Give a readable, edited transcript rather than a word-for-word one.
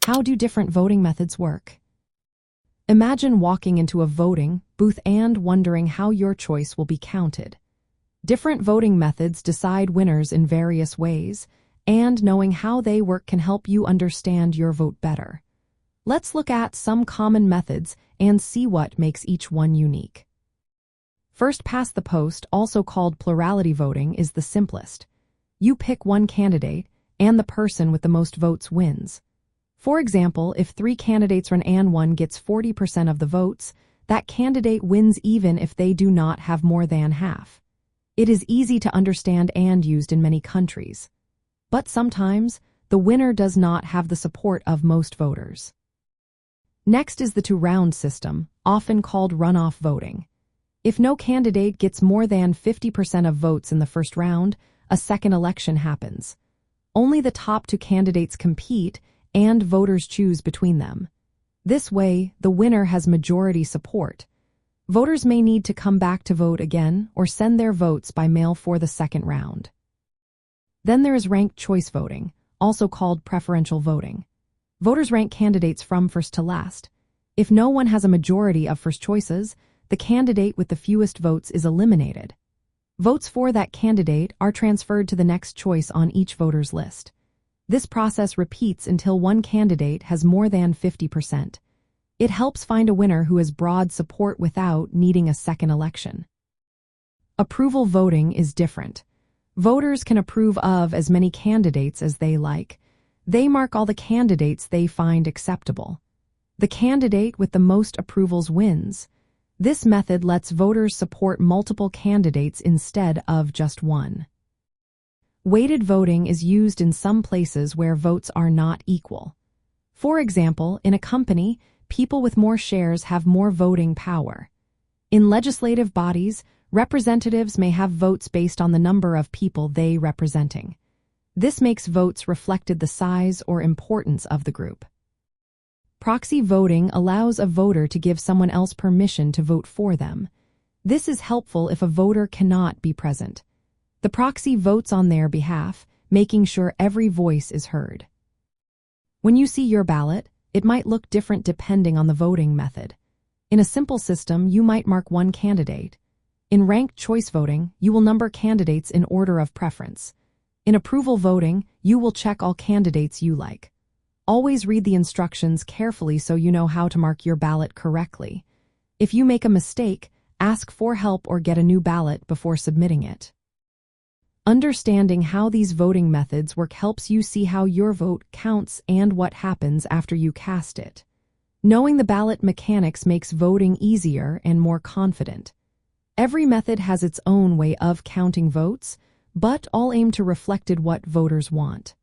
How do different voting methods work? Imagine walking into a voting booth and wondering how your choice will be counted. Different voting methods decide winners in various ways, and knowing how they work can help you understand your vote better. Let's look at some common methods and see what makes each one unique. First past the post, also called plurality voting, is the simplest. You pick one candidate, and the person with the most votes wins. For example, if 3 candidates run and one gets 40% of the votes, that candidate wins even if they do not have more than half. It is easy to understand and used in many countries. But sometimes, the winner does not have the support of most voters. Next is the 2-round system, often called runoff voting. If no candidate gets more than 50% of votes in the first round, a second election happens. Only the top 2 candidates compete, and voters choose between them. This way, the winner has majority support. Voters may need to come back to vote again or send their votes by mail for the second round. Then there is ranked choice voting, also called preferential voting. Voters rank candidates from first to last. If no one has a majority of first choices, the candidate with the fewest votes is eliminated. Votes for that candidate are transferred to the next choice on each voter's list. This process repeats until one candidate has more than 50%. It helps find a winner who has broad support without needing a second election. Approval voting is different. Voters can approve of as many candidates as they like. They mark all the candidates they find acceptable. The candidate with the most approvals wins. This method lets voters support multiple candidates instead of just one. Weighted voting is used in some places where votes are not equal. For example, in a company, people with more shares have more voting power. In legislative bodies, representatives may have votes based on the number of people they representing. This makes votes reflected the size or importance of the group. Proxy voting allows a voter to give someone else permission to vote for them. This is helpful if a voter cannot be present. The proxy votes on their behalf, making sure every voice is heard. When you see your ballot, it might look different depending on the voting method. In a simple system, you might mark one candidate. In ranked choice voting, you will number candidates in order of preference. In approval voting, you will check all candidates you like. Always read the instructions carefully so you know how to mark your ballot correctly. If you make a mistake, ask for help or get a new ballot before submitting it. Understanding how these voting methods work helps you see how your vote counts and what happens after you cast it. Knowing the ballot mechanics makes voting easier and more confident. Every method has its own way of counting votes, but all aim to reflect what voters want.